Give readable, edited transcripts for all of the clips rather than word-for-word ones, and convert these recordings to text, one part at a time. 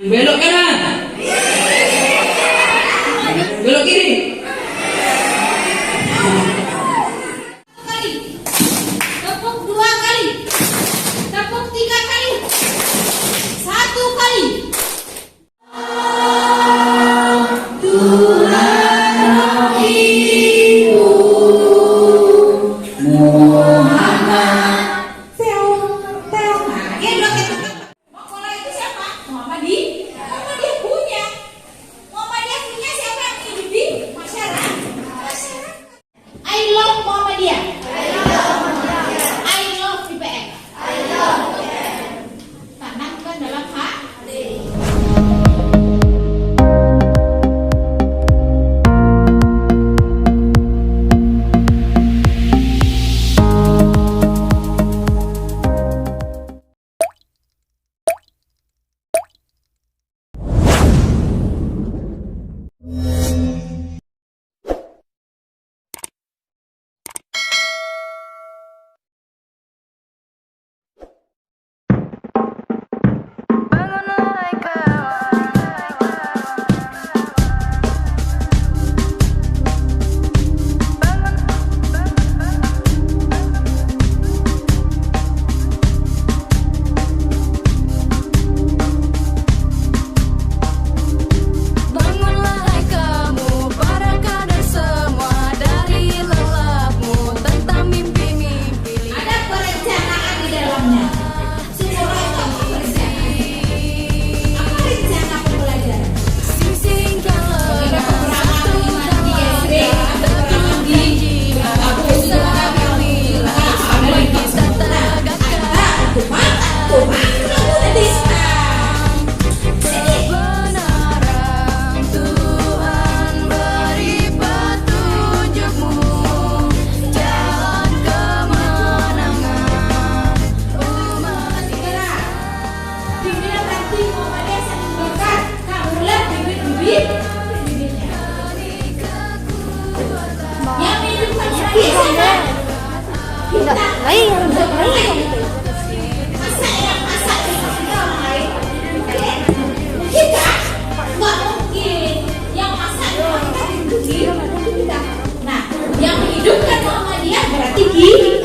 Belok kanan. Belok kiri. Kali. Tepuk 2 kali. Tepuk 3 kali. 1 kali.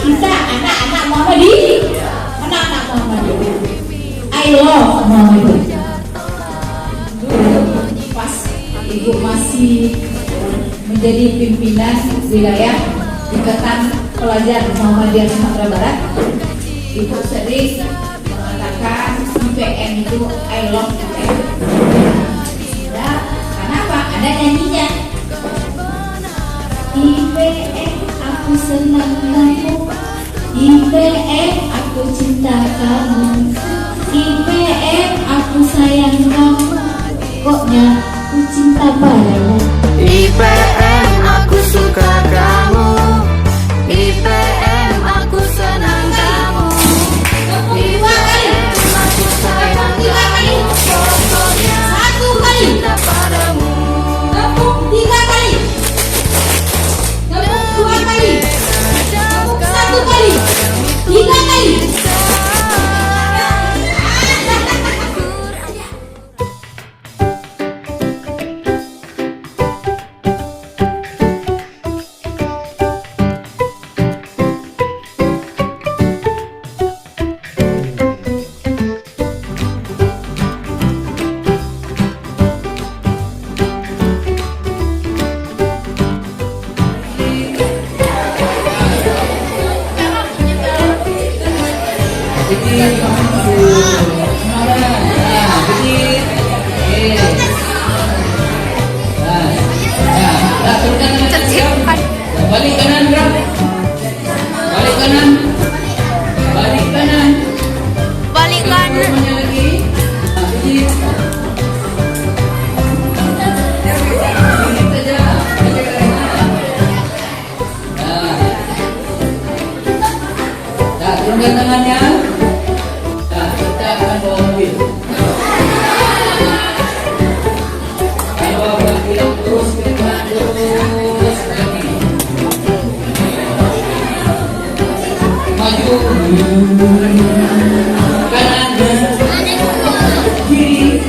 Kita anak-anak Muhammadiyah, anak-anak Muhammadiyah. I love Muhammadiyah. Dulu pas ibu masih menjadi pimpinan wilayah Ikatan Pelajar Muhammadiyah Sumatera Barat, ibu sering mengatakan IPM itu I love IPM. Nah, kenapa? Ada nyanyinya. IPM aku senang kamu, IPM aku cinta kamu, IPM aku sayang kamu, pokoknya aku cinta padamu. IPM aku suka kamu, IPM aku senang kamu, IPM aku sayang kamu, pokoknya aku cinta padamu. Tepuk 3 kali. Tepuk 2 kali. Tepuk 1 kali. 3 kali. Balik kanan, bro. Balik kanan. Balik kanan. Balik kanan. Semuanya lagi. Ini saja. Turunkan tangannya. Nah, kita akan bawa mobil. Kalau mobil terus ke depan, terus lagi. Maju. Kanan dan kiri.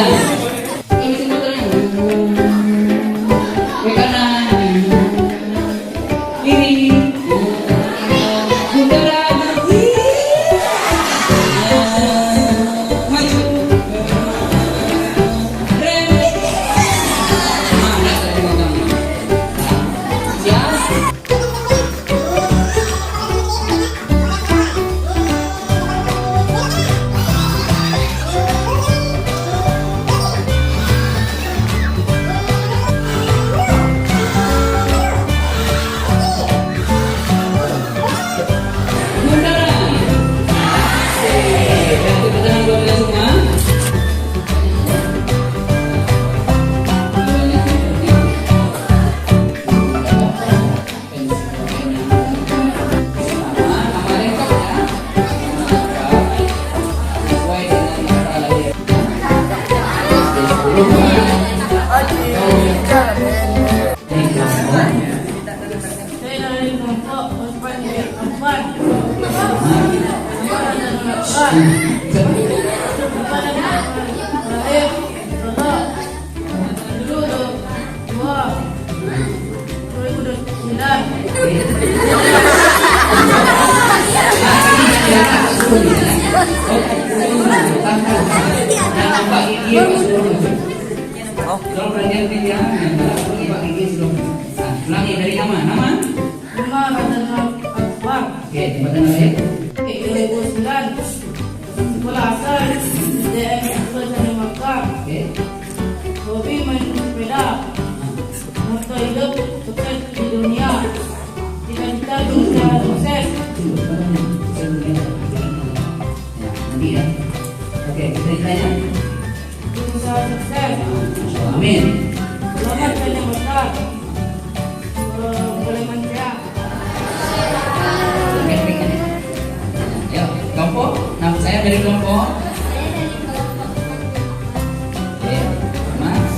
Kami semua tenang. Ke kanan. Kiri. Bundaran. Maju. Rem. Mana tadi ngomong? Siap. Bundaran. Ganti pertahanan buat kalian semua. Sama, sama lengkap ya. Sesuai dengan kata lahir. Saya dari kelompok 4. Nampak gigi sebelum. Tolong perhatian ya. Nampak gigi sebelum. Ulangi dari nama. Nama? Oke, tempatan lahir. 2009 sekolah asal DM Sultan Makkah. Oke. Hobi main sepeda. Moto hidup sukses di dunia. Cita-cita bisa sukses. Nanti ya. Oke, kita ditanya. Bisa sukses. Amin. Selamat Raja Besar. Boleh menceak. Ya, kelompok. Nama saya dari kelompok. Oke, Mas.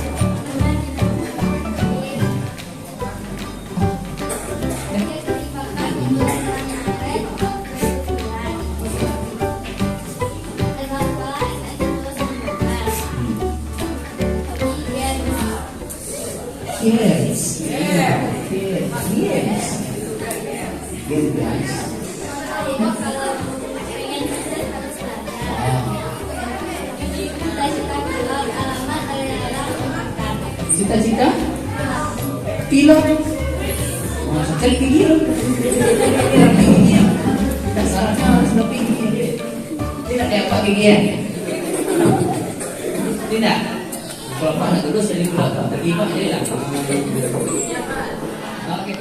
Yes. Yes. Good guys. Cita-cita? Pilot. Sekali gigi. Dasarnya harus lebih gigi. Tidak ada apa gigi ya? Tidak. Kalau mana terus jadi belakang terlibat jadi lah. Oke.